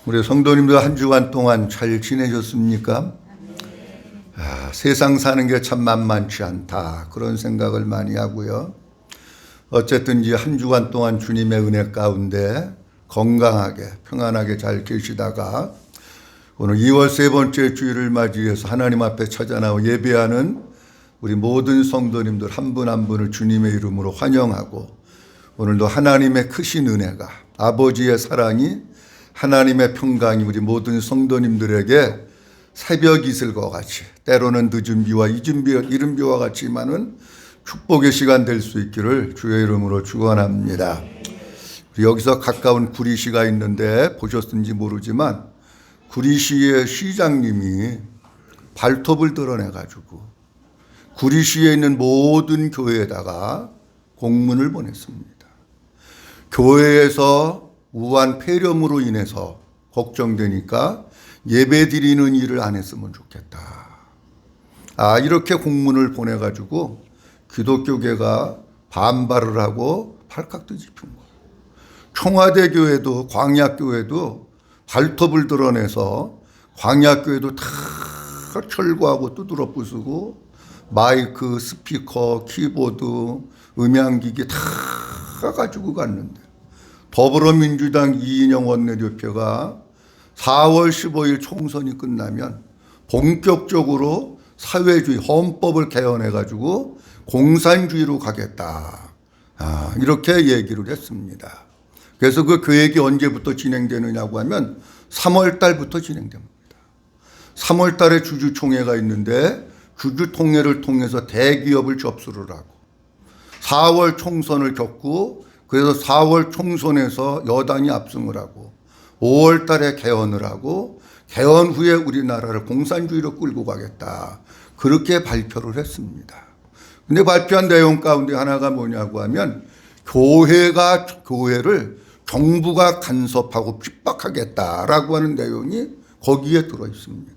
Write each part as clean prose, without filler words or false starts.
우리 성도님들 한 주간 동안 잘 지내셨습니까? 세상 사는 게 참 만만치 않다, 그런 생각을 많이 하고요. 어쨌든 이제 한 주간 동안 주님의 은혜 가운데 건강하게 평안하게 잘 계시다가 오늘 2월 세 번째 주일을 맞이해서 하나님 앞에 찾아 나와 예배하는 우리 모든 성도님들 한 분 한 분을 주님의 이름으로 환영하고, 오늘도 하나님의 크신 은혜가, 아버지의 사랑이, 하나님의 평강이 우리 모든 성도님들에게 새벽 이슬과 같이, 때로는 늦은 비와 이른 비와 같지만은 축복의 시간 될 수 있기를 주의 이름으로 축원합니다. 여기서 가까운 구리시가 있는데 보셨는지 모르지만 구리시의 시장님이 발톱을 드러내가지고 구리시에 있는 모든 교회에다가 공문을 보냈습니다. 교회에서 우한 폐렴으로 인해서 걱정되니까 예배 드리는 일을 안 했으면 좋겠다. 이렇게 공문을 보내가지고 기독교계가 반발을 하고 팔깍 뒤집힌 거예요. 청와대 교회도 광야교회도 발톱을 드러내서 광야교회도 다 철거하고 두드러 부수고 마이크, 스피커, 키보드, 음향기기 다 가지고 갔는데, 더불어민주당 이인영 원내대표가 4월 15일 총선이 끝나면 본격적으로 사회주의 헌법을 개헌해가지고 공산주의로 가겠다, 이렇게 얘기를 했습니다. 그래서 그 계획이 언제부터 진행되느냐고 하면 3월 달부터 진행됩니다. 3월 달에 주주총회가 있는데 주주통회를 통해서 대기업을 접수를 하고 4월 총선을 겪고, 그래서 4월 총선에서 여당이 압승을 하고 5월 달에 개헌을 하고 개헌 후에 우리나라를 공산주의로 끌고 가겠다, 그렇게 발표를 했습니다. 근데 발표한 내용 가운데 하나가 뭐냐고 하면 교회를 정부가 간섭하고 핍박하겠다라고 하는 내용이 거기에 들어 있습니다.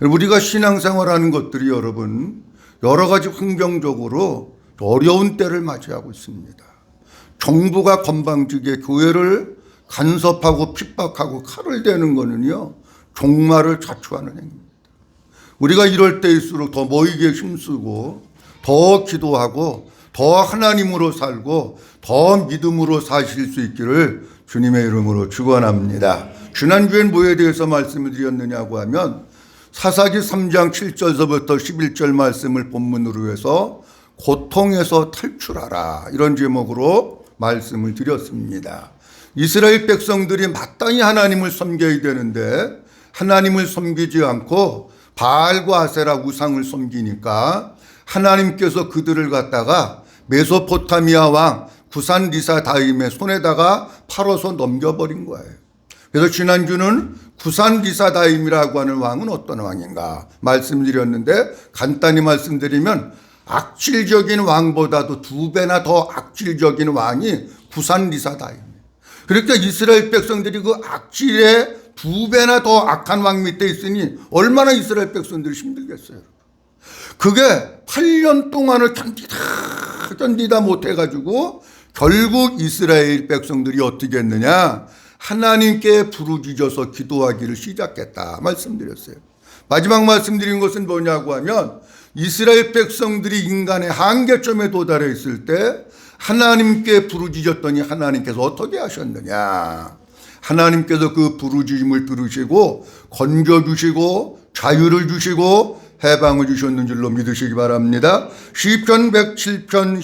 우리가 신앙생활하는 것들이 여러분 여러 가지 환경적으로 어려운 때를 맞이하고 있습니다. 정부가 건방지게 교회를 간섭하고 핍박하고 칼을 대는 거는요, 종말을 자초하는 행위입니다. 우리가 이럴 때일수록 더 모이게 힘쓰고 더 기도하고 더 하나님으로 살고 더 믿음으로 사실 수 있기를 주님의 이름으로 축원합니다. 지난주엔 뭐에 대해서 말씀을 드렸느냐고 하면 사사기 3장 7절서부터 11절 말씀을 본문으로 해서 고통에서 탈출하라, 이런 제목으로 말씀을 드렸습니다. 이스라엘 백성들이 마땅히 하나님을 섬겨야 되는데 하나님을 섬기지 않고 바알과 아세라 우상을 섬기니까 하나님께서 그들을 갖다가 메소포타미아 왕 구산 리사다임의 손에다가 팔아서 넘겨버린 거예요. 그래서 지난주는 구산 리사다임이라고 하는 왕은 어떤 왕인가 말씀드렸는데, 간단히 말씀드리면 악질적인 왕보다도 2배나 더 악질적인 왕이 구산 리사다임이에요. 그러니까 이스라엘 백성들이 그 악질에 2배나 더 악한 왕 밑에 있으니 얼마나 이스라엘 백성들이 힘들겠어요. 그게 8년 동안을 견디다 못해가지고 결국 이스라엘 백성들이 어떻게 했느냐, 하나님께 부르짖어서 기도하기를 시작했다 말씀드렸어요. 마지막 말씀드린 것은 뭐냐고 하면 이스라엘 백성들이 인간의 한계점에 도달해 있을 때 하나님께 부르짖었더니 하나님께서 어떻게 하셨느냐, 하나님께서 그 부르짖음을 들으시고 건져주시고 자유를 주시고 해방을 주셨는 줄로 믿으시기 바랍니다. 시편 107편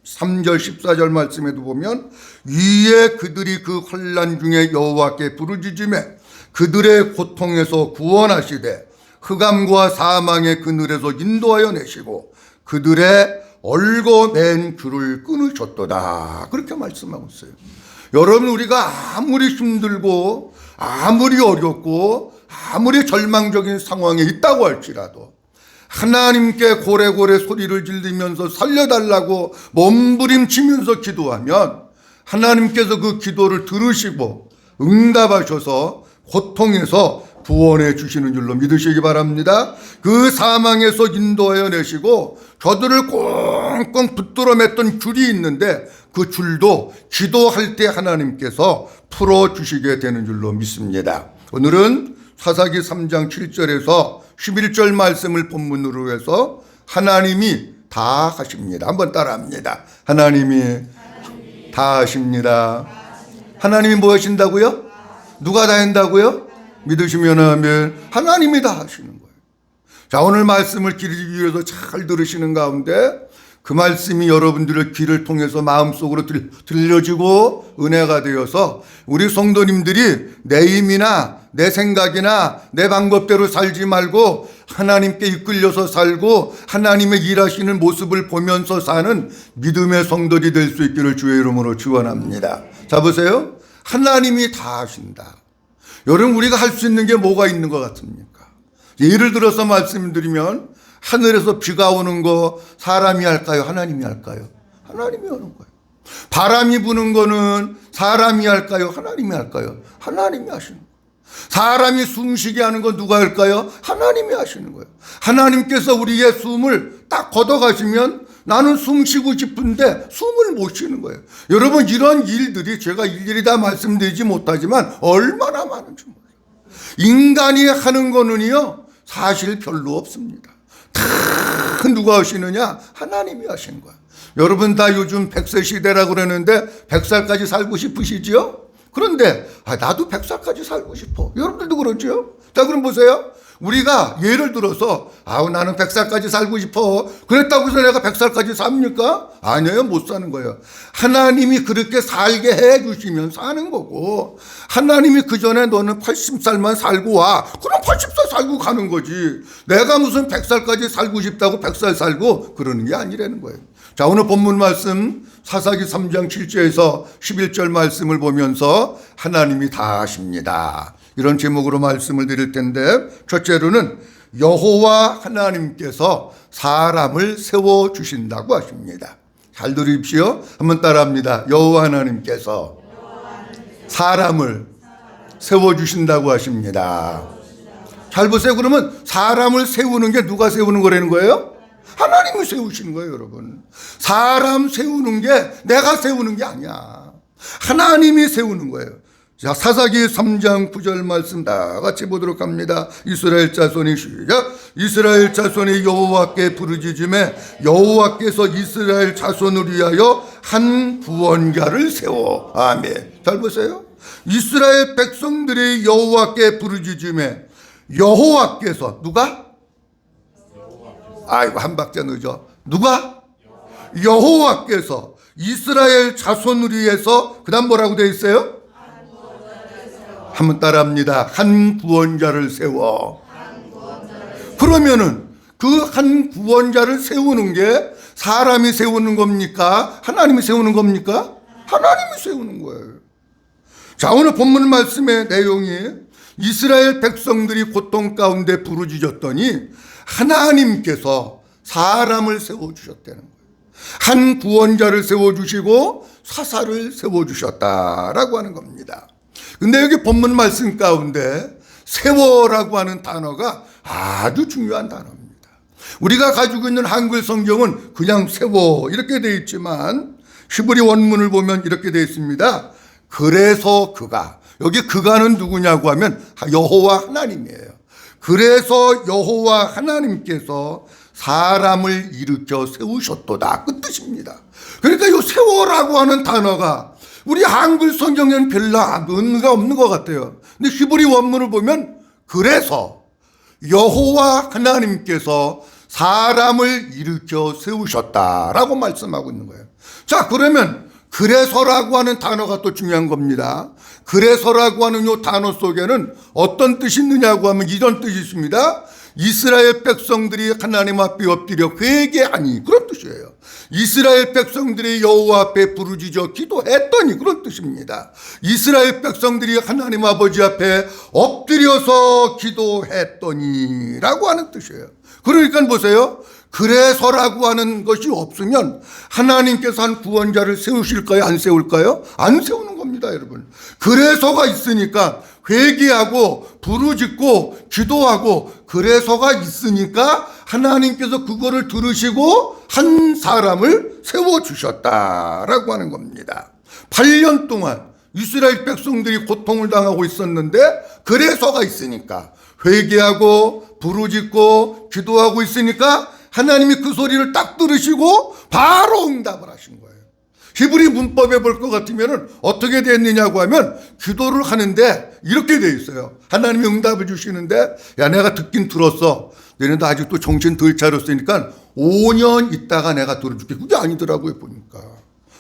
13절 14절 말씀에도 보면 위에 그들이 그 환난 중에 여호와께 부르짖음에 그들의 고통에서 구원하시되 흑암과 사망의 그늘에서 인도하여 내시고 그들의 얼고 맨 줄을 끊으셨도다, 그렇게 말씀하고 있어요. 여러분, 우리가 아무리 힘들고 아무리 어렵고 아무리 절망적인 상황에 있다고 할지라도 하나님께 고래고래 소리를 지르면서 살려달라고 몸부림치면서 기도하면 하나님께서 그 기도를 들으시고 응답하셔서 고통에서 구원해 주시는 줄로 믿으시기 바랍니다. 그 사망에서 인도하여 내시고 저들을 꽁꽁 붙들어 맸던 줄이 있는데 그 줄도 기도할 때 하나님께서 풀어주시게 되는 줄로 믿습니다. 오늘은 사사기 3장 7절에서 11절 말씀을 본문으로 해서 하나님이 다 하십니다. 한번 따라합니다. 하나님이 다 하십니다. 하나님이 뭐 하신다고요? 누가 다 한다고요? 믿으시면 하면 하나님이 다 하시는 거예요. 자, 오늘 말씀을 기르기 위해서 잘 들으시는 가운데 그 말씀이 여러분들의 귀를 통해서 마음속으로 들려지고 은혜가 되어서 우리 성도님들이 내 힘이나 내 생각이나 내 방법대로 살지 말고 하나님께 이끌려서 살고 하나님의 일하시는 모습을 보면서 사는 믿음의 성도들이 될 수 있기를 주의 이름으로 축원합니다. 자, 보세요. 하나님이 다 하신다. 여러분, 우리가 할 수 있는 게 뭐가 있는 것 같습니까? 예를 들어서 말씀드리면 하늘에서 비가 오는 거 사람이 할까요? 하나님이 할까요? 하나님이 하는 거예요. 바람이 부는 거는 사람이 할까요? 하나님이 할까요? 하나님이 하시는 거예요. 사람이 숨쉬게 하는 건 누가 할까요? 하나님이 하시는 거예요. 하나님께서 우리의 숨을 딱 걷어가시면 나는 숨 쉬고 싶은데 숨을 못 쉬는 거예요. 여러분, 이런 일들이 제가 일일이 다 말씀드리지 못하지만 얼마나 많은지 몰라요. 인간이 하는 거는요 사실 별로 없습니다. 다 누가 하시느냐? 하나님이 하신 거야. 여러분 다 요즘 100세 시대라고 그러는데 100살까지 살고 싶으시죠? 그런데 나도 100살까지 살고 싶어. 여러분들도 그러죠? 자, 그럼 보세요. 우리가 예를 들어서 나는 100살까지 살고 싶어. 그랬다고 해서 내가 100살까지 삽니까? 아니에요. 못 사는 거예요. 하나님이 그렇게 살게 해 주시면 사는 거고, 하나님이 그 전에 너는 80살만 살고 와. 그럼 80살 살고 가는 거지. 내가 무슨 100살까지 살고 싶다고 100살 살고 그러는 게 아니라는 거예요. 자, 오늘 본문 말씀 사사기 3장 7절에서 11절 말씀을 보면서 하나님이 다 하십니다. 이런 제목으로 말씀을 드릴 텐데, 첫째로는 여호와 하나님께서 사람을 세워주신다고 하십니다. 잘 들으십시오. 한번 따라합니다. 여호와 하나님께서 사람을 세워주신다고 하십니다. 잘 보세요. 그러면 사람을 세우는 게 누가 세우는 거라는 거예요? 하나님이 세우시는 거예요, 여러분. 사람 세우는 게 내가 세우는 게 아니야. 하나님이 세우는 거예요. 자, 사사기 3장 9절 말씀 다 같이 보도록 합니다. 이스라엘 자손이 시작. 이스라엘 자손이 여호와께 부르짖음에 여호와께서 이스라엘 자손을 위하여 한 구원자를 세워. 아멘. 잘 보세요. 이스라엘 백성들이 여호와께 부르짖음에 여호와께서 누가? 아이고, 한 박자 늦어. 누가? 여호와께서 이스라엘 자손을 위해서 그다음 뭐라고 되어 있어요? 한번 따라합니다. 한 구원자를 세워. 그러면은 그 한 구원자를 세우는 게 사람이 세우는 겁니까? 하나님이 세우는 겁니까? 하나님이 세우는 거예요. 자, 오늘 본문 말씀의 내용이 이스라엘 백성들이 고통 가운데 부르짖었더니 하나님께서 사람을 세워주셨다는 거예요. 한 구원자를 세워주시고 사사를 세워주셨다라고 하는 겁니다. 근데 여기 본문 말씀 가운데 세워라고 하는 단어가 아주 중요한 단어입니다. 우리가 가지고 있는 한글 성경은 그냥 세워 이렇게 되어 있지만 히브리 원문을 보면 이렇게 되어 있습니다. 그래서 그가, 여기 그가는 누구냐고 하면 여호와 하나님이에요. 그래서 여호와 하나님께서 사람을 일으켜 세우셨도다, 그 뜻입니다. 그러니까 이 세워라고 하는 단어가 우리 한글 성경에는 별로 의미가 없는 것 같아요. 근데 히브리 원문을 보면 그래서 여호와 하나님께서 사람을 일으켜 세우셨다라고 말씀하고 있는 거예요. 자, 그러면 그래서라고 하는 단어가 또 중요한 겁니다. 그래서라고 하는 이 단어 속에는 어떤 뜻이 있느냐고 하면 이런 뜻이 있습니다. 이스라엘 백성들이 하나님 앞에 엎드려 회개하니, 그런 뜻이에요. 이스라엘 백성들이 여호와 앞에 부르짖어 기도했더니, 그런 뜻입니다. 이스라엘 백성들이 하나님 아버지 앞에 엎드려서 기도했더니 라고 하는 뜻이에요. 그러니까 보세요. 그래서라고 하는 것이 없으면 하나님께서 한 구원자를 세우실까요? 안 세울까요? 안 세우는 겁니다, 여러분. 그래서가 있으니까 회개하고 부르짖고 기도하고 그래서가 있으니까 하나님께서 그거를 들으시고 한 사람을 세워주셨다라고 하는 겁니다. 8년 동안 이스라엘 백성들이 고통을 당하고 있었는데 그래서가 있으니까 회개하고 부르짖고 기도하고 있으니까 하나님이 그 소리를 딱 들으시고 바로 응답을 하신 거예요. 히브리 문법에 볼 것 같으면 어떻게 됐느냐고 하면 기도를 하는데 이렇게 돼 있어요. 하나님이 응답을 주시는데 야 내가 듣긴 들었어. 너네도 아직도 정신 덜 차렸으니까 5년 있다가 내가 들어줄게. 그게 아니더라고요 보니까.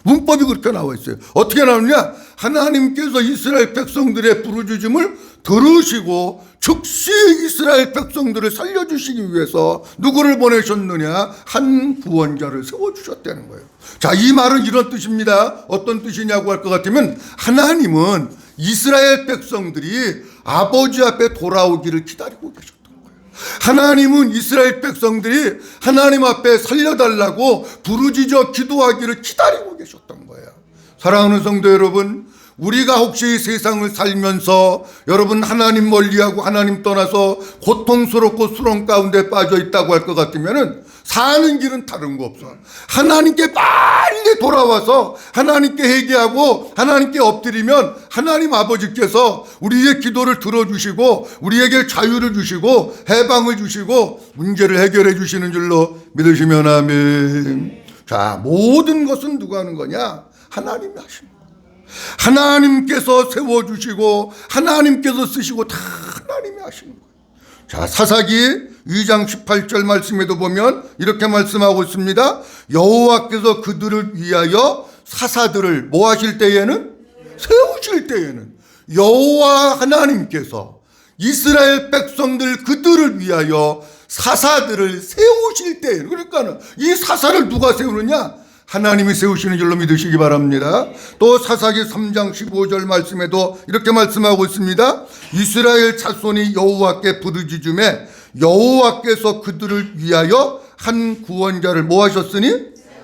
문법이 그렇게 나와 있어요. 어떻게 나오느냐? 하나님께서 이스라엘 백성들의 부르짖음을 들으시고 즉시 이스라엘 백성들을 살려주시기 위해서 누구를 보내셨느냐? 한 구원자를 세워주셨다는 거예요. 자, 이 말은 이런 뜻입니다. 어떤 뜻이냐고 할 것 같으면 하나님은 이스라엘 백성들이 아버지 앞에 돌아오기를 기다리고 계셨다. 하나님은 이스라엘 백성들이 하나님 앞에 살려달라고 부르짖어 기도하기를 기다리고 계셨던 거예요. 사랑하는 성도 여러분, 우리가 혹시 세상을 살면서 여러분 하나님 멀리하고 하나님 떠나서 고통스럽고 수렁 가운데 빠져 있다고 할 것 같으면 사는 길은 다른 거 없어. 하나님께 빨리 돌아와서 하나님께 회개하고 하나님께 엎드리면 하나님 아버지께서 우리의 기도를 들어주시고 우리에게 자유를 주시고 해방을 주시고 문제를 해결해 주시는 줄로 믿으시면 아멘. 자, 모든 것은 누가 하는 거냐? 하나님이 하시는 거예요. 하나님께서 세워주시고 하나님께서 쓰시고 다 하나님이 하시는 거예요. 자, 사사기 2장 18절 말씀에도 보면 이렇게 말씀하고 있습니다. 여호와께서 그들을 위하여 사사들을 뭐 하실 때에는? 세우실 때에는 여호와 하나님께서 이스라엘 백성들 그들을 위하여 사사들을 세우실 때에는, 그러니까 이 사사를 누가 세우느냐? 하나님이 세우시는 줄로 믿으시기 바랍니다. 또 사사기 3장 15절 말씀에도 이렇게 말씀하고 있습니다. 이스라엘 자손이 여호와께 부르짖음에 여호와께서 그들을 위하여 한 구원자를 뭐 하셨으니?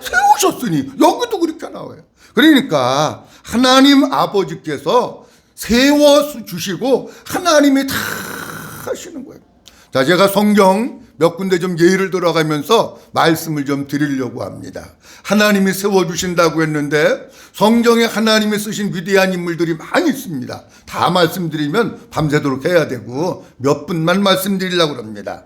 세우셨으니. 여기도 그렇게 나와요. 그러니까 하나님 아버지께서 세워주시고 하나님이 다 하시는 거예요. 자, 제가 성경 몇 군데 좀 예를 들어가면서 말씀을 좀 드리려고 합니다. 하나님이 세워주신다고 했는데 성경에 하나님이 쓰신 위대한 인물들이 많이 있습니다. 다 말씀드리면 밤새도록 해야 되고 몇 분만 말씀드리려고 합니다.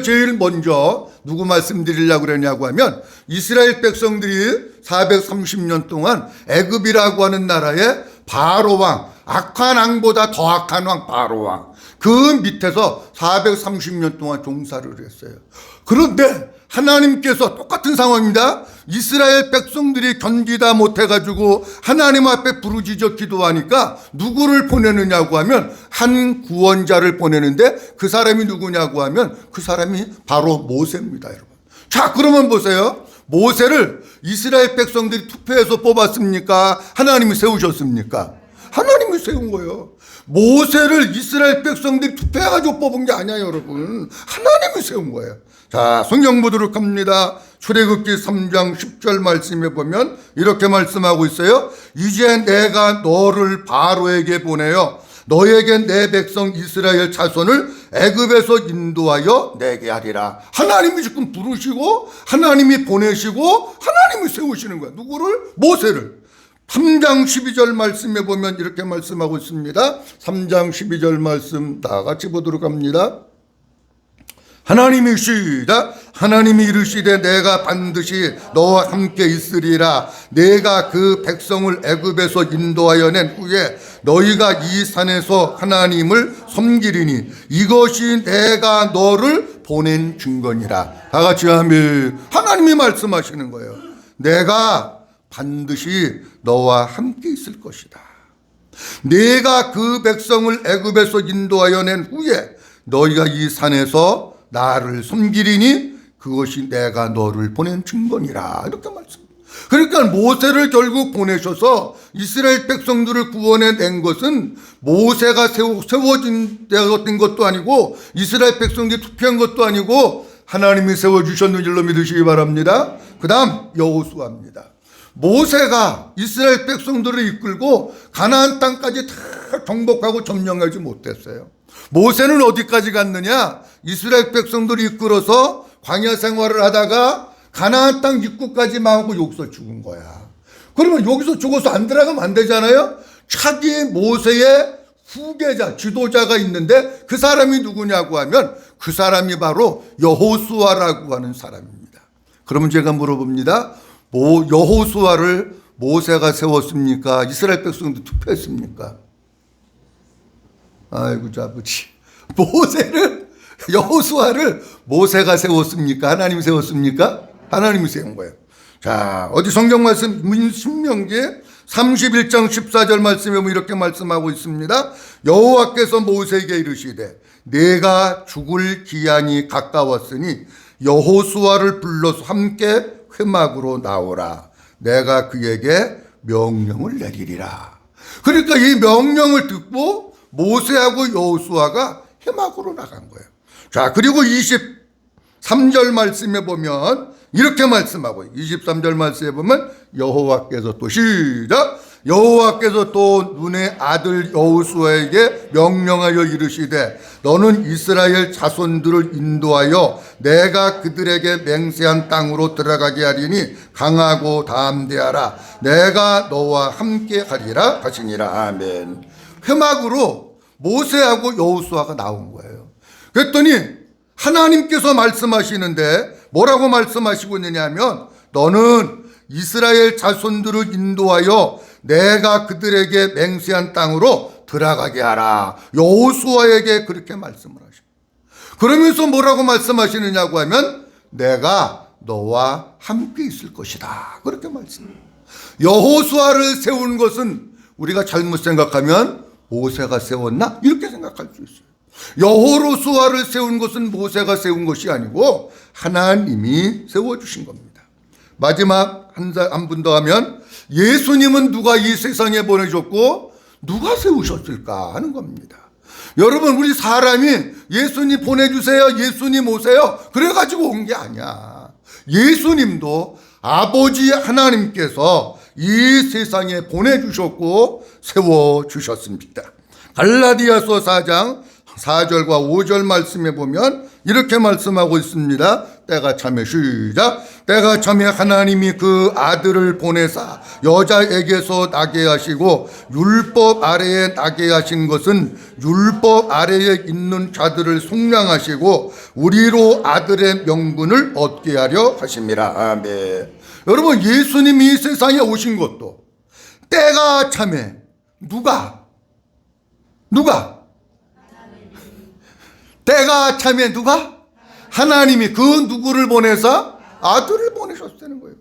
제일 먼저 누구 말씀드리려고 그러냐고 하면 이스라엘 백성들이 430년 동안 애굽이라고 하는 나라의 바로왕, 악한 왕보다 더 악한 왕 바로왕, 그 밑에서 430년 동안 종사를 했어요. 그런데 하나님께서 똑같은 상황입니다. 이스라엘 백성들이 견디다 못해가지고 하나님 앞에 부르짖어 기도하니까 누구를 보내느냐고 하면 한 구원자를 보내는데 그 사람이 누구냐고 하면 그 사람이 바로 모세입니다, 여러분. 자, 그러면 보세요. 모세를 이스라엘 백성들이 투표해서 뽑았습니까? 하나님이 세우셨습니까? 하나님이 세운 거예요. 모세를 이스라엘 백성들이 투표해가지고 뽑은 게 아니야, 여러분. 하나님이 세운 거예요. 자, 성경 보도록 합니다. 출애굽기 3장 10절 말씀에 보면 이렇게 말씀하고 있어요. 이제 내가 너를 바로에게 보내어 너에게 내 백성 이스라엘 자손을 애굽에서 인도하여 내게 하리라. 하나님이 지금 부르시고 하나님이 보내시고 하나님이 세우시는 거야. 누구를? 모세를. 3장 12절 말씀에 보면 이렇게 말씀하고 있습니다. 3장 12절 말씀 다 같이 보도록 합니다. 하나님이 이르시되 내가 반드시 너와 함께 있으리라. 내가 그 백성을 애굽에서 인도하여 낸 후에 너희가 이 산에서 하나님을 섬기리니 이것이 내가 너를 보낸 증거니라. 다 같이 아멘. 하나님이 말씀하시는 거예요. 내가 반드시 너와 함께 있을 것이다. 내가 그 백성을 애굽에서 인도하여 낸 후에 너희가 이 산에서 나를 섬기리니 그것이 내가 너를 보낸 증거니라. 이렇게 말씀. 그러니까 모세를 결국 보내셔서 이스라엘 백성들을 구원해 낸 것은 모세가 세워진 것도 아니고 이스라엘 백성들이 투표한 것도 아니고 하나님이 세워주셨는 줄로 믿으시기 바랍니다. 그 다음 여호수아입니다. 모세가 이스라엘 백성들을 이끌고 가나안 땅까지 다 정복하고 점령하지 못했어요. 모세는 어디까지 갔느냐? 이스라엘 백성들을 이끌어서 광야 생활을 하다가 가나안 땅 입구까지만 하고 여기서 죽은 거야. 그러면 여기서 죽어서 안 들어가면 안 되잖아요. 차기 모세의 후계자, 지도자가 있는데 그 사람이 누구냐고 하면 그 사람이 바로 여호수아라고 하는 사람입니다. 그러면 제가 물어봅니다. 여호수아를 모세가 세웠습니까? 이스라엘 백성도 투표했습니까? 아이고 아버지, 여호수아를 모세가 세웠습니까? 하나님이 세웠습니까? 하나님이 세운 거예요. 자, 어디 성경 말씀 신명기 31장 14절 말씀에 보면 이렇게 말씀하고 있습니다. 여호와께서 모세에게 이르시되 내가 죽을 기한이 가까웠으니 여호수아를 불러서 함께 회막으로 나오라. 내가 그에게 명령을 내리리라. 그러니까 이 명령을 듣고 모세하고 여호수아가 회막으로 나간 거예요. 자, 그리고 23절 말씀에 보면 이렇게 말씀하고 23절 말씀에 보면 여호와께서 또 시작! 여호와께서 또 눈의 아들 여호수아에게 명령하여 이르시되 너는 이스라엘 자손들을 인도하여 내가 그들에게 맹세한 땅으로 들어가게 하리니 강하고 담대하라. 내가 너와 함께 하리라 하시니라. 아멘. 회막으로 모세하고 여호수아가 나온 거예요. 그랬더니 하나님께서 말씀하시는데 뭐라고 말씀하시고 있느냐면 너는 이스라엘 자손들을 인도하여 내가 그들에게 맹세한 땅으로 들어가게 하라. 여호수아에게 그렇게 말씀을 하십니다. 그러면서 뭐라고 말씀하시느냐고 하면 내가 너와 함께 있을 것이다. 그렇게 말씀합니다. 여호수아를 세운 것은 우리가 잘못 생각하면 모세가 세웠나? 이렇게 생각할 수 있어요. 여호수아를 세운 것은 모세가 세운 것이 아니고 하나님이 세워주신 겁니다. 마지막 한 분 더 하면 예수님은 누가 이 세상에 보내줬고 누가 세우셨을까 하는 겁니다. 여러분, 우리 사람이 예수님 보내주세요, 예수님 오세요 그래가지고 온 게 아니야. 예수님도 아버지 하나님께서 이 세상에 보내주셨고 세워주셨습니다. 갈라디아서 4장 4절과 5절 말씀에 보면 이렇게 말씀하고 있습니다. 때가 참에 시작. 때가 참에 하나님이 그 아들을 보내사 여자에게서 나게 하시고 율법 아래에 나게 하신 것은 율법 아래에 있는 자들을 속량하시고 우리로 아들의 명분을 얻게 하려 하심이라. 아멘. 여러분, 예수님이 이 세상에 오신 것도 때가 참에 누가 때가 참에 누가? 하나님이 그 누구를 보내서 아들을 보내셨다는 거예요.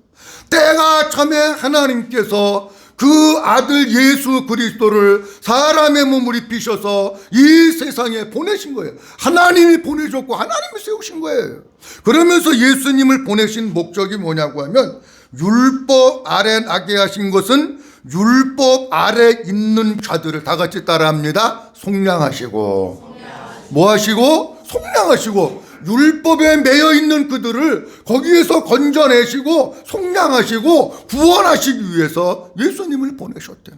때가 참에 하나님께서 그 아들 예수 그리스도를 사람의 몸을 입히셔서 이 세상에 보내신 거예요. 하나님이 보내줬고 하나님이 세우신 거예요. 그러면서 예수님을 보내신 목적이 뭐냐고 하면 율법 아래 나게 하신 것은 율법 아래 있는 자들을 다 같이 따라합니다. 속량하시고 뭐 하시고? 속량하시고 율법에 매여 있는 그들을 거기에서 건져내시고 속량하시고 구원하시기 위해서 예수님을 보내셨대요.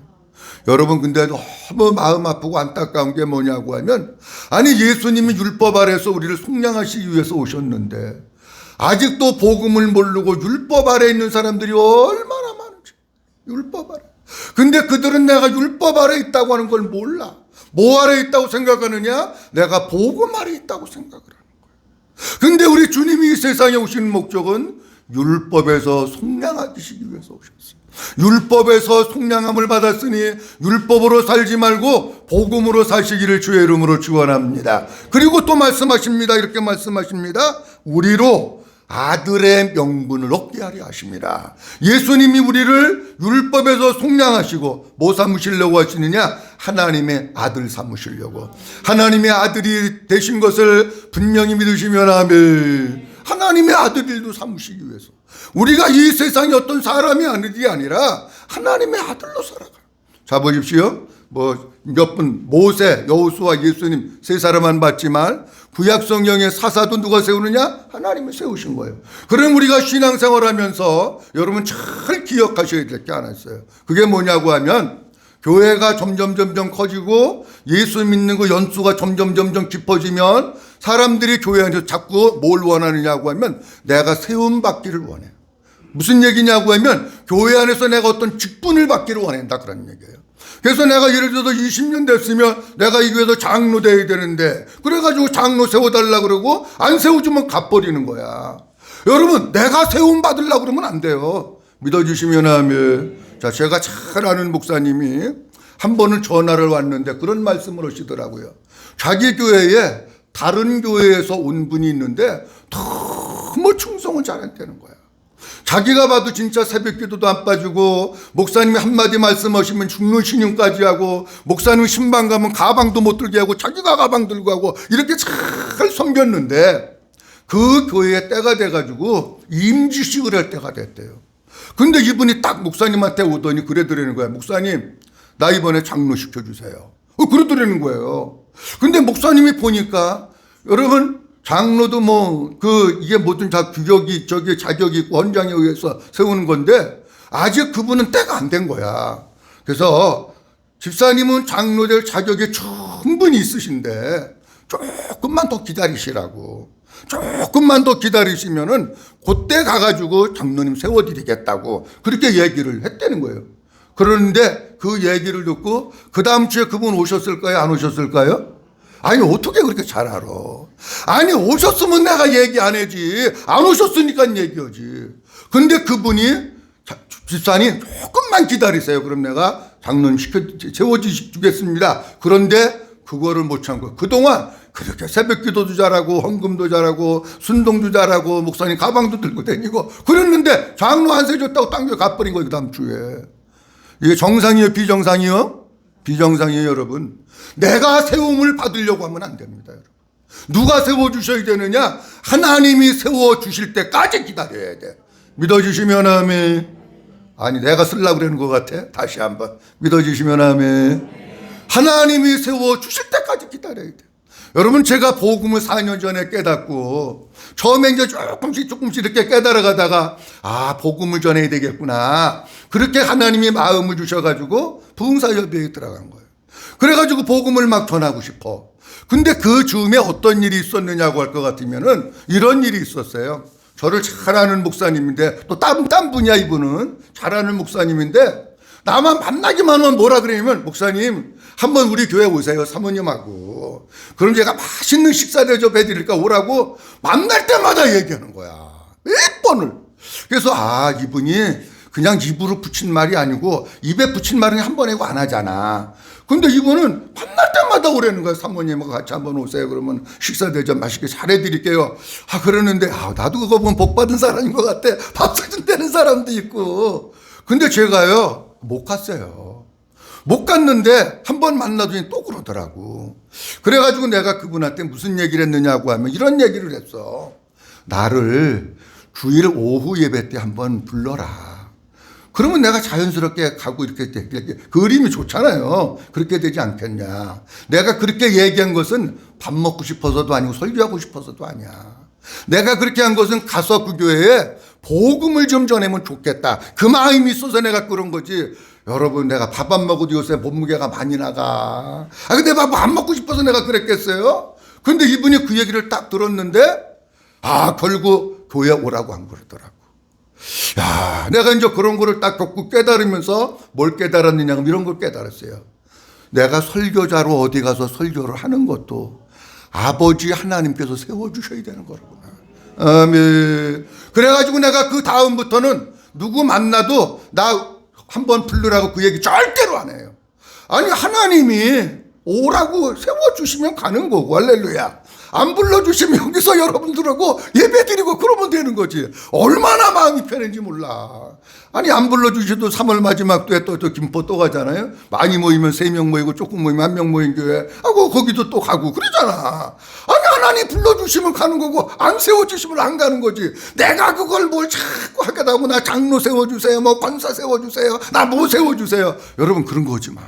여러분, 근데 너무 마음 아프고 안타까운 게 뭐냐고 하면 아니 예수님이 율법 아래에서 우리를 속량하시기 위해서 오셨는데 아직도 복음을 모르고 율법 아래에 있는 사람들이 얼마나 많은지. 율법 아래. 근데 그들은 내가 율법 아래에 있다고 하는 걸 몰라. 뭐 아래에 있다고 생각하느냐? 내가 복음 아래에 있다고 생각을 하는 거예요. 근데 우리 주님이 이 세상에 오신 목적은 율법에서 속량하시기 위해서 오셨어요. 율법에서 속량함을 받았으니 율법으로 살지 말고 복음으로 사시기를 주의 이름으로 축원합니다. 그리고 또 말씀하십니다. 이렇게 말씀하십니다. 우리로 아들의 명분을 얻게 하려 하십니다. 예수님이 우리를 율법에서 속량하시고 뭐 삼으시려고 하시느냐? 하나님의 아들 삼으시려고. 하나님의 아들이 되신 것을 분명히 믿으시면 아멘. 하나님의 아들일도 삼으시기 위해서. 우리가 이 세상에 어떤 사람이 아니라 하나님의 아들로 살아가요. 자, 보십시오. 몇 분 모세, 여호수아, 예수님 세 사람만 봤지만 구약 성경의 사사도 누가 세우느냐? 하나님이 세우신 거예요. 그럼 우리가 신앙생활하면서 여러분 잘 기억하셔야 될 게 하나 있어요. 그게 뭐냐고 하면 교회가 점점 커지고 예수 믿는 그 연수가 점점 깊어지면 사람들이 교회 안에서 자꾸 뭘 원하느냐고 하면 내가 세움받기를 원해요. 무슨 얘기냐고 하면 교회 안에서 내가 어떤 직분을 받기를 원한다 그런 얘기예요. 그래서 내가 예를 들어서 20년 됐으면 내가 이 교회에서 장로 돼야 되는데 그래가지고 장로 세워달라 그러고 안 세워주면 갚버리는 거야. 여러분 내가 세움 받으려고 그러면 안 돼요. 믿어주시면 아멘. 자, 제가 잘 아는 목사님이 한 번은 전화를 왔는데 그런 말씀을 하시더라고요. 자기 교회에 다른 교회에서 온 분이 있는데 너무 충성을 잘한다는 거야. 자기가 봐도 진짜 새벽 기도도 안 빠지고 목사님이 한마디 말씀하시면 죽는 신용까지 하고 목사님 신방 가면 가방도 못 들게 하고 자기가 가방 들고 하고 이렇게 잘 섬겼는데 그 교회에 때가 돼가지고 임지식을 할 때가 됐대요. 근데 이분이 딱 목사님한테 오더니 그래드리는 거야. 목사님 나 이번에 장로 시켜주세요. 그러더라는 거예요. 근데 목사님이 보니까 여러분 장로도 이게 모든 다 규격이 자격이 있고 헌장에 의해서 세우는 건데 아직 그분은 때가 안 된 거야. 그래서 집사님은 장로 될 자격이 충분히 있으신데 조금만 더 기다리시라고. 조금만 더 기다리시면은 그때 가가지고 장로님 세워드리겠다고 그렇게 얘기를 했다는 거예요. 그런데 그 얘기를 듣고 그 다음 주에 그분 오셨을까요? 안 오셨을까요? 아니 어떻게 그렇게 잘 알아? 아니 오셨으면 내가 얘기 안 하지. 안 오셨으니까 얘기하지. 근데 그분이 집사님 조금만 기다리세요. 그럼 내가 장로님 세워주겠습니다. 그런데 그거를 못 참고 그동안 그렇게 새벽 기도도 잘하고 헌금도 잘하고 순동도 잘하고 목사님 가방도 들고 다니고 그랬는데 장로 안 세워줬다고 당겨 가버린 거예요. 그 다음 주에. 이게 정상이에요? 비정상이에요? 비정상이에요 여러분. 내가 세움을 받으려고 하면 안 됩니다 여러분. 누가 세워주셔야 되느냐? 하나님이 세워주실 때까지 기다려야 돼. 믿어주시면 아멘. 아니 내가 쓰려고 그러는 것 같아. 다시 한번 믿어주시면 아멘. 하나님이 세워주실 때까지 기다려야 돼. 여러분 제가 복음을 4년 전에 깨닫고 처음에 이제 조금씩 이렇게 깨달아가다가 복음을 전해야 되겠구나. 그렇게 하나님이 마음을 주셔가지고 부흥사협회에 들어간 거예요. 그래가지고 복음을 막 전하고 싶어. 근데 그 즈음에 어떤 일이 있었느냐고 할 것 같으면은 이런 일이 있었어요. 저를 잘 아는 목사님인데 또 딴 분이야 이분은. 잘 아는 목사님인데 나만 만나기만 하면 뭐라 그러냐면 목사님 한번 우리 교회 오세요 사모님하고. 그럼 제가 맛있는 식사 대접해드릴까 오라고 만날 때마다 얘기하는 거야. 몇 번을. 그래서 이분이 그냥 입으로 붙인 말이 아니고 입에 붙인 말은 한 번에 안 하잖아. 근데 이분은 만날 때마다 오라는 거야. 사모님하고 같이 한번 오세요. 그러면 식사 대접 맛있게 잘해드릴게요. 그러는데 나도 그거 보면 복 받은 사람인 것 같아. 밥 사준다는 사람도 있고. 근데 제가요 못 갔어요. 못 갔는데 한 번 만나더니 또 그러더라고. 그래가지고 내가 그분한테 무슨 얘기를 했느냐고 하면 이런 얘기를 했어. 나를 주일 오후 예배 때 한번 불러라. 그러면 내가 자연스럽게 가고 이렇게 그림이 좋잖아요. 그렇게 되지 않겠냐. 내가 그렇게 얘기한 것은 밥 먹고 싶어서도 아니고 설교하고 싶어서도 아니야. 내가 그렇게 한 것은 가서 그 교회에 복음을 좀 전하면 좋겠다. 그 마음이 있어서 내가 그런 거지. 여러분 내가 밥 안 먹어도 요새 몸무게가 많이 나가. 근데 밥 안 먹고 싶어서 내가 그랬겠어요? 근데 이분이 그 얘기를 딱 들었는데 결국 교회 오라고 한 거더라고. 내가 이제 그런 거를 딱 겪고 깨달으면서 뭘 깨달았느냐 하면 이런 걸 깨달았어요. 내가 설교자로 어디 가서 설교를 하는 것도 아버지 하나님께서 세워주셔야 되는 거라구나. 아멘. 그래가지고 내가 그 다음부터는 누구 만나도 나 한번 부르라고 그 얘기 절대로 안 해요. 아니 하나님이 오라고 세워주시면 가는 거고 할렐루야. 안 불러주시면 여기서 여러분들하고 예배드리고 그러면 되는 거지. 얼마나 마음이 편한지 몰라. 아니 안 불러주셔도 3월 마지막 때 또 김포 또 가잖아요. 많이 모이면 3명 모이고 조금 모이면 1명 모인 교회 하고 거기도 또 가고 그러잖아. 아니 하나님 불러주시면 가는 거고 안 세워주시면 안 가는 거지. 내가 그걸 뭘 자꾸 하게 하고 나 장로 세워주세요 권사 세워주세요 나 뭐 세워주세요. 여러분 그런 거 하지 마.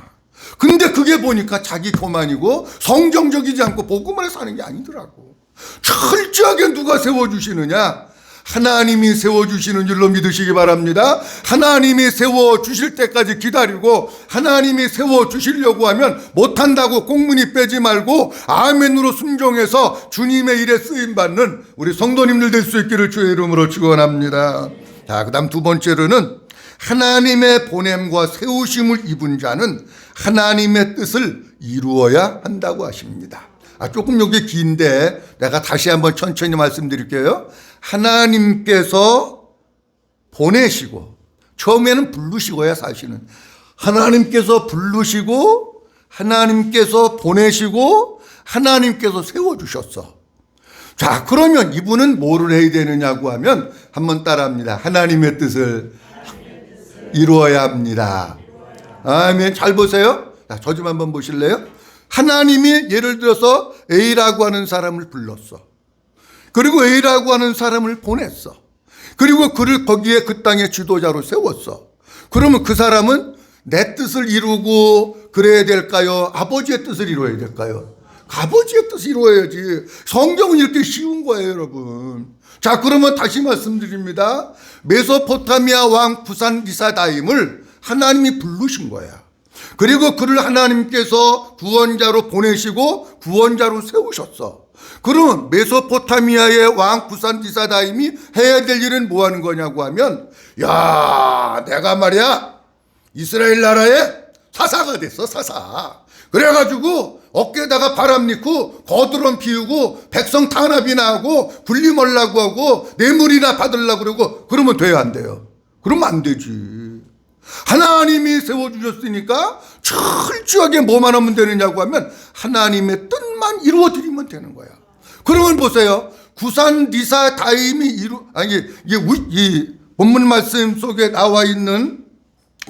근데 그게 보니까 자기 교만이고 성경적이지 않고 복음을 사는 게 아니더라고. 철저하게 누가 세워주시느냐? 하나님이 세워주시는 줄로 믿으시기 바랍니다. 하나님이 세워주실 때까지 기다리고 하나님이 세워주시려고 하면 못한다고 꽁무니 빼지 말고 아멘으로 순종해서 주님의 일에 쓰임받는 우리 성도님들 될 수 있기를 주의 이름으로 축원합니다. 자, 그 다음 두 번째로는 하나님의 보냄과 세우심을 입은 자는 하나님의 뜻을 이루어야 한다고 하십니다. 조금 여기 긴데 내가 다시 한번 천천히 말씀드릴게요. 하나님께서 보내시고, 처음에는 부르시고야 사실은 하나님께서 부르시고 하나님께서 보내시고 하나님께서 세워주셨어. 자, 그러면 이분은 뭐를 해야 되느냐고 하면 한번 따라합니다. 하나님의 뜻을 이루어야 합니다. 아멘. 잘 보세요. 자, 저 좀 한번 보실래요? 하나님이 예를 들어서 A라고 하는 사람을 불렀어. 그리고 A라고 하는 사람을 보냈어. 그리고 그를 거기에 그 땅의 지도자로 세웠어. 그러면 그 사람은 내 뜻을 이루고 그래야 될까요? 아버지의 뜻을 이루어야 될까요? 아버지의 뜻을 이루어야지. 성경은 이렇게 쉬운 거예요, 여러분. 자, 그러면 다시 말씀드립니다. 메소포타미아 왕 구산리사다임을 하나님이 부르신 거야. 그리고 그를 하나님께서 구원자로 보내시고 구원자로 세우셨어. 그러면 메소포타미아의 왕 구산리사다임이 해야 될 일은 뭐 하는 거냐고 하면, 야, 내가 말이야 이스라엘 나라의 사사가 됐어, 사사. 그래가지고 어깨에다가 바람 넣고 거드름 피우고 백성 탄압이나 하고 군림하려고 하고 뇌물이나 받으려고 그러고 그러면 돼야 안 돼요? 그러면 안 되지. 하나님이 세워주셨으니까 철저하게 뭐만 하면 되느냐고 하면 하나님의 뜻만 이루어드리면 되는 거야. 그러면 보세요. 구산리사다임이 이 본문 말씀 속에 나와 있는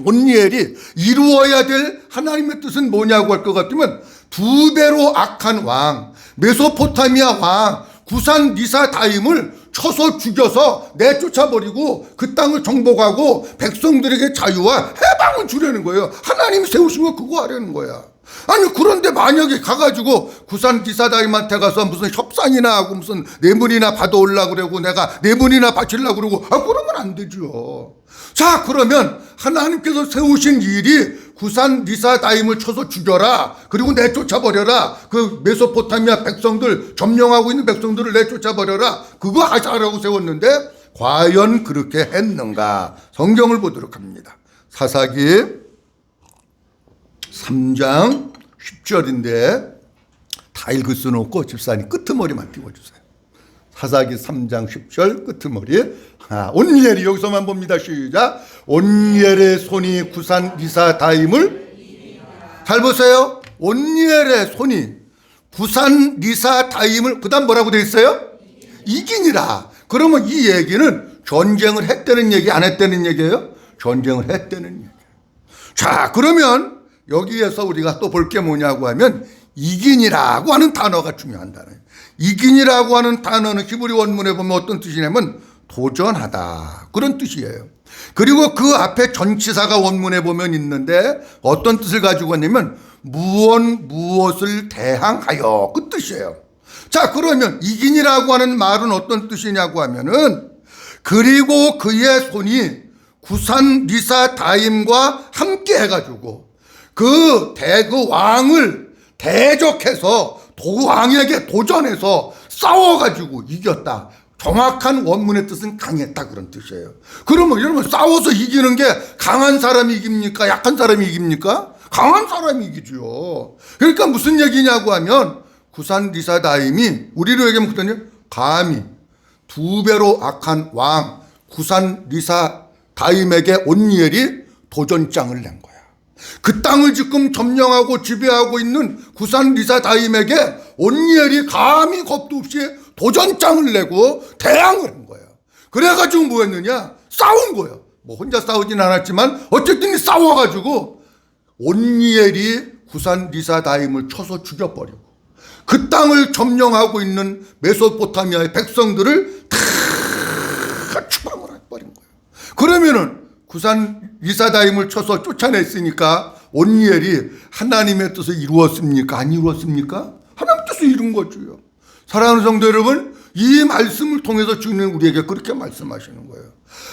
온니엘이 이루어야 될 하나님의 뜻은 뭐냐고 할 것 같으면, 두 배로 악한 왕, 메소포타미아 왕 구산리사다임을 쳐서 죽여서 내쫓아버리고 그 땅을 정복하고 백성들에게 자유와 해방을 주려는 거예요. 하나님이 세우신 거 그거 하려는 거야. 아니, 그런데 만약에 가가지고 구산리사다임한테 가서 무슨 협상이나 하고 무슨 뇌물이나 받아오려고 그러고 내가 뇌물이나 바치려고 그러고, 그러면 안 되죠. 자, 그러면 하나님께서 세우신 일이 구산리사다임을 쳐서 죽여라, 그리고 내쫓아버려라, 그 메소포타미아 백성들, 점령하고 있는 백성들을 내쫓아버려라, 그거 하자라고 세웠는데 과연 그렇게 했는가? 성경을 보도록 합니다. 사사기 3장 10절인데 다 읽을 수는 없고 집사님 끄트머리만 띄워주세요. 사사기 3장 10절 끄트머리. 온니엘이 여기서만 봅니다. 시작. 온니엘의 손이 구산리사다임을, 잘 보세요. 온니엘의 손이 구산리사다임을, 그 다음 뭐라고 되어 있어요? 이기니라. 그러면 이 얘기는 전쟁을 했다는 얘기, 안 했다는 얘기예요? 전쟁을 했다는 얘기. 자, 그러면 여기에서 우리가 또 볼 게 뭐냐고 하면 이기니라고 하는 단어가 중요한 단어예요. 이기니라고 하는 단어는 히브리 원문에 보면 어떤 뜻이냐면 도전하다, 그런 뜻이에요. 그리고 그 앞에 전치사가 원문에 보면 있는데 어떤 뜻을 가지고 있냐면 무엇을 대항하여, 그 뜻이에요. 자, 그러면 이기니라고 하는 말은 어떤 뜻이냐고 하면은, 그리고 그의 손이 구산리사다임과 함께 해가지고 그 왕을 대적해서 왕에게 도전해서 싸워가지고 이겼다. 정확한 원문의 뜻은 강했다, 그런 뜻이에요. 그러면 여러분, 싸워서 이기는 게 강한 사람이 이깁니까? 약한 사람이 이깁니까? 강한 사람이 이기죠. 그러니까 무슨 얘기냐고 하면 구산리사다임이 우리로 얘기하면 그랬더니 감히 두 배로 악한 왕 구산리사다임에게 온니엘이 도전장을 낸 거야. 그 땅을 지금 점령하고 지배하고 있는 구산리사다임에게 온니엘이 감히 겁도 없이 도전장을 내고 대항을 한 거야. 그래가지고 뭐 했느냐? 싸운 거야. 뭐 혼자 싸우진 않았지만 어쨌든 싸워가지고 온니엘이 구산리사다임을 쳐서 죽여버리고 그 땅을 점령하고 있는 메소포타미아의 백성들을 다 추방을 해버린 거예요. 그러면은 구산리사다임을 쳐서 쫓아냈으니까 온니엘이 하나님의 뜻을 이루었습니까? 안 이루었습니까? 하나님의 뜻을 이룬 거죠. 사랑하는 성도 여러분, 이 말씀을 통해서 주님은 우리에게 그렇게 말씀하시는 거예요.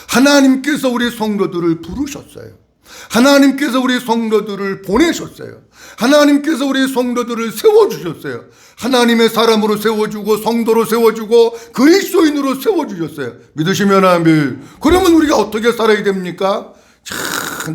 하나님께서 우리 성도들을 부르셨어요. 하나님께서 우리 성도들을 보내셨어요. 하나님께서 우리 성도들을 세워주셨어요. 하나님의 사람으로 세워주고 성도로 세워주고 그리스도인으로 세워주셨어요. 믿으시면 아멘. 그러면 우리가 어떻게 살아야 됩니까?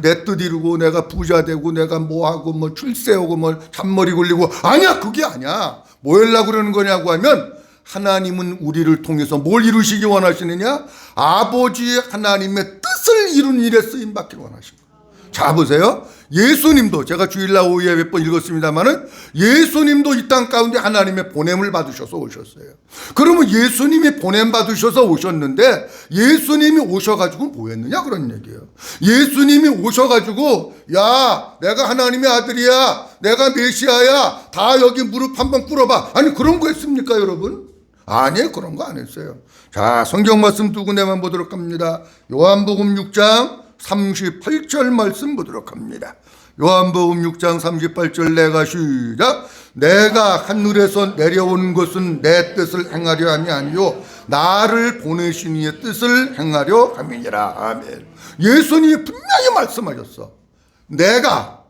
내 뜻 이루고 내가 부자 되고 내가 뭐하고 뭐 출세하고 뭐 잔머리 굴리고, 아니야, 그게 아니야. 뭐 하려고 그러는 거냐고 하면, 하나님은 우리를 통해서 뭘 이루시기 원하시느냐? 아버지 하나님의 뜻을 이루는 일에 쓰임받기 원하십니다. 자, 보세요. 예수님도, 제가 주일날 오후에 몇 번 읽었습니다마는, 예수님도 이 땅 가운데 하나님의 보냄을 받으셔서 오셨어요. 그러면 예수님이 보냄 받으셔서 오셨는데, 예수님이 오셔가지고 뭐 했느냐 그런 얘기예요. 예수님이 오셔가지고, 야, 내가 하나님의 아들이야, 내가 메시아야, 다 여기 무릎 한번 꿇어봐. 아니, 그런 거 했습니까 여러분? 아니에요. 그런 거 안 했어요. 자, 성경 말씀 두 군데만 보도록 합니다. 요한복음 6장 38절 말씀 보도록 합니다. 요한복음 6장 38절 내가 시작. 내가 하늘에서 내려온 것은 내 뜻을 행하려 함이 아니요 나를 보내신 이의 뜻을 행하려 함이니라. 아멘. 예수님이 분명히 말씀하셨어. 내가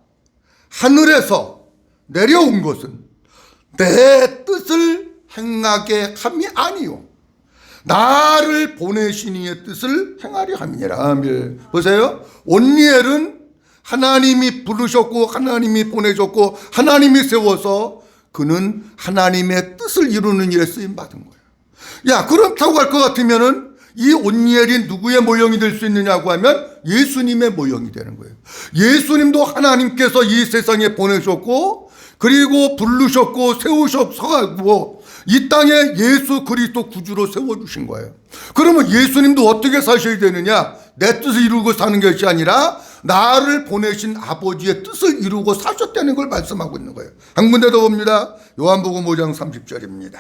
하늘에서 내려온 것은 내 뜻을 행하게 함이 아니요 나를 보내신 이의 뜻을 행하려 함이니라. 아멘. 보세요. 온니엘은 하나님이 부르셨고 하나님이 보내셨고 하나님이 세워서 그는 하나님의 뜻을 이루는 일에 쓰임받은 거예요. 야, 그렇다고 할 것 같으면은 이 온니엘이 누구의 모형이 될 수 있느냐고 하면 예수님의 모형이 되는 거예요. 예수님도 하나님께서 이 세상에 보내셨고 그리고 부르셨고 세우셔서 이 땅에 예수 그리스도 구주로 세워주신 거예요. 그러면 예수님도 어떻게 사셔야 되느냐? 내 뜻을 이루고 사는 것이 아니라 나를 보내신 아버지의 뜻을 이루고 사셨다는 걸 말씀하고 있는 거예요. 한 군데 더 봅니다. 요한복음 5장 30절입니다.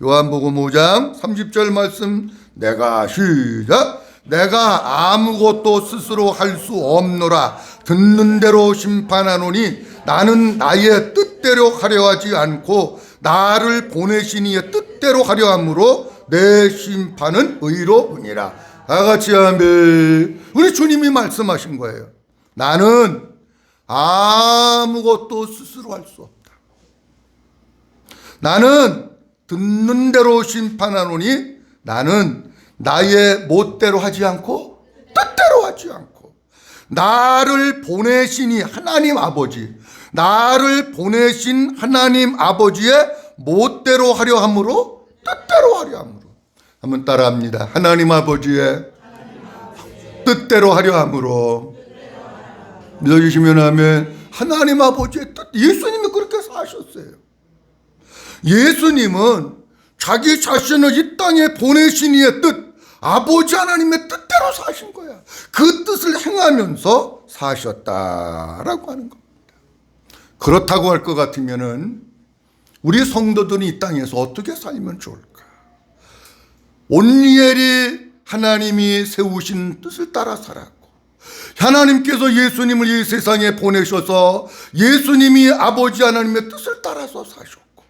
요한복음 5장 30절 말씀 내가 시작. 내가 아무것도 스스로 할 수 없노라. 듣는 대로 심판하노니 나는 나의 뜻대로 하려 하지 않고 나를 보내신 이의 뜻대로 하려 함으로 내 심판은 의로우니라. 다 같이 아멘. 우리 주님이 말씀하신 거예요. 나는 아무것도 스스로 할 수 없다. 나는 듣는 대로 심판하노니 나는 나의 멋대로 하지 않고 뜻대로 하지 않고 나를 보내시니 하나님 아버지, 나를 보내신 하나님 아버지의 멋대로 하려 함으로 뜻대로 하려 함으로. 한번 따라합니다. 하나님 아버지의 뜻대로 하려 함으로. 믿어주시면 하면 하나님 아버지의 뜻. 예수님이 그렇게 사셨어요. 예수님은 자기 자신을 이 땅에 보내신 이의 뜻, 아버지 하나님의 뜻대로 사신 거야. 그 뜻을 행하면서 사셨다라고 하는 겁니다. 그렇다고 할 것 같으면은 우리 성도들이 이 땅에서 어떻게 살면 좋을까? 온니엘이 하나님이 세우신 뜻을 따라 살았고, 하나님께서 예수님을 이 세상에 보내셔서 예수님이 아버지 하나님의 뜻을 따라서 사셨고,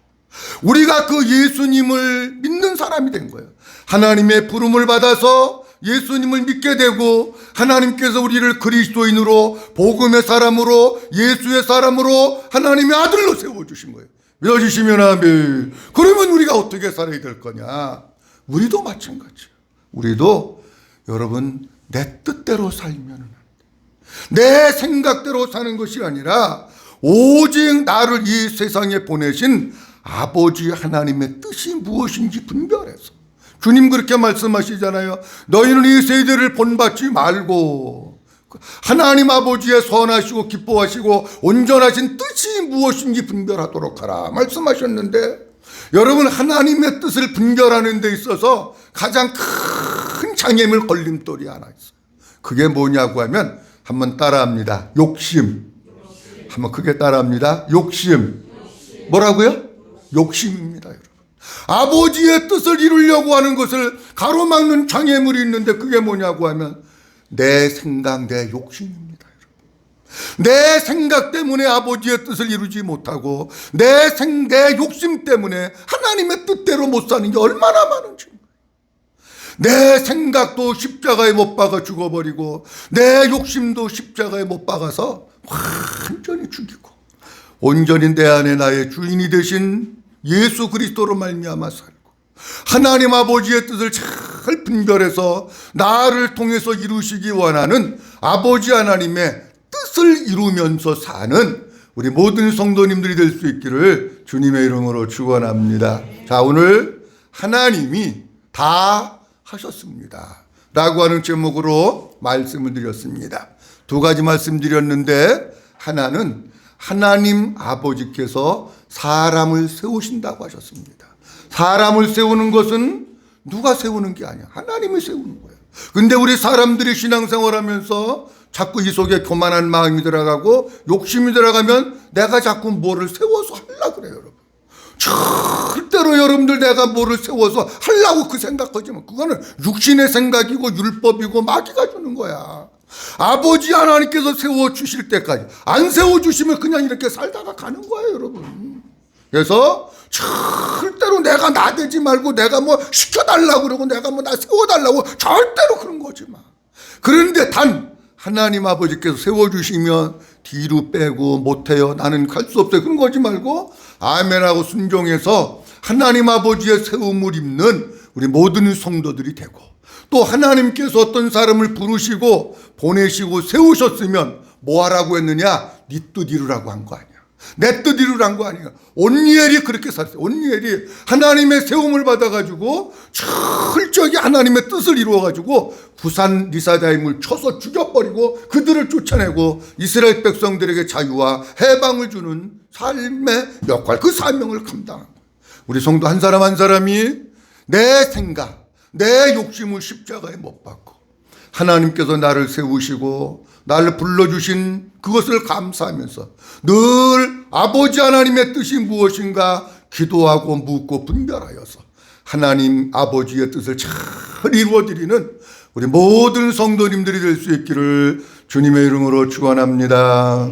우리가 그 예수님을 믿는 사람이 된 거예요. 하나님의 부름을 받아서 예수님을 믿게 되고 하나님께서 우리를 그리스도인으로 복음의 사람으로 예수의 사람으로 하나님의 아들로 세워주신 거예요. 믿어주시면 아멘. 그러면 우리가 어떻게 살아야 될 거냐? 우리도 마찬가지예요. 우리도 여러분 내 뜻대로 살면 안 돼. 내 생각대로 사는 것이 아니라 오직 나를 이 세상에 보내신 아버지 하나님의 뜻이 무엇인지 분별해서. 주님 그렇게 말씀하시잖아요. 너희는 이 세대를 본받지 말고 하나님 아버지의 선하시고 기뻐하시고 온전하신 뜻이 무엇인지 분별하도록 하라 말씀하셨는데, 여러분 하나님의 뜻을 분별하는 데 있어서 가장 큰 장애물 걸림돌이 하나 있어요. 그게 뭐냐고 하면 한번 따라합니다. 욕심. 한번 크게 따라합니다. 욕심. 뭐라고요? 욕심입니다, 여러분. 아버지의 뜻을 이루려고 하는 것을 가로막는 장애물이 있는데 그게 뭐냐고 하면 내 생각, 내 욕심입니다, 여러분. 내 생각 때문에 아버지의 뜻을 이루지 못하고 내 욕심 때문에 하나님의 뜻대로 못 사는 게 얼마나 많은지. 내 생각도 십자가에 못 박아 죽어버리고 내 욕심도 십자가에 못 박아서 완전히 죽이고 온전히 내 안에 나의 주인이 되신 예수 그리스도로 말미암아 살고 하나님 아버지의 뜻을 잘 분별해서 나를 통해서 이루시기 원하는 아버지 하나님의 뜻을 이루면서 사는 우리 모든 성도님들이 될 수 있기를 주님의 이름으로 축원합니다. 자, 오늘 하나님이 다 하셨습니다 라고 하는 제목으로 말씀을 드렸습니다. 두 가지 말씀드렸는데, 하나는 하나님 아버지께서 사람을 세우신다고 하셨습니다. 사람을 세우는 것은 누가 세우는 게 아니야. 하나님이 세우는 거예요. 근데 우리 사람들이 신앙생활하면서 자꾸 이 속에 교만한 마음이 들어가고 욕심이 들어가면 내가 자꾸 뭐를 세워서 하려고 그래요, 여러분. 절대로 여러분들 내가 뭐를 세워서 하려고 그 생각하지만 그거는 육신의 생각이고 율법이고 마귀가 주는 거야. 아버지 하나님께서 세워주실 때까지 안 세워주시면 그냥 이렇게 살다가 가는 거예요, 여러분. 그래서 절대로 내가 나대지 말고 내가 뭐 시켜달라고 그러고 내가 뭐 나 세워달라고 절대로 그런 거지 마. 그런데 단 하나님 아버지께서 세워주시면 뒤로 빼고 못해요, 나는 갈 수 없어요, 그런 거지 말고 아멘하고 순종해서 하나님 아버지의 세움을 입는 우리 모든 성도들이 되고, 또 하나님께서 어떤 사람을 부르시고 보내시고 세우셨으면 뭐 하라고 했느냐? 네 뜻 이루라고 한 거 아니야. 내 뜻 이루란 거 아니야. 온니엘이 그렇게 살았어요. 온니엘이 하나님의 세움을 받아가지고 철저히 하나님의 뜻을 이루어가지고 구산 리사다임을 쳐서 죽여버리고 그들을 쫓아내고 이스라엘 백성들에게 자유와 해방을 주는 삶의 역할, 그 사명을 감당한 거예요. 우리 성도 한 사람 한 사람이 내 생각, 내 욕심을 십자가에 못 박고 하나님께서 나를 세우시고 나를 불러주신 그것을 감사하면서 늘 아버지 하나님의 뜻이 무엇인가 기도하고 묻고 분별하여서 하나님 아버지의 뜻을 잘 이루어드리는 우리 모든 성도님들이 될 수 있기를 주님의 이름으로 축원합니다.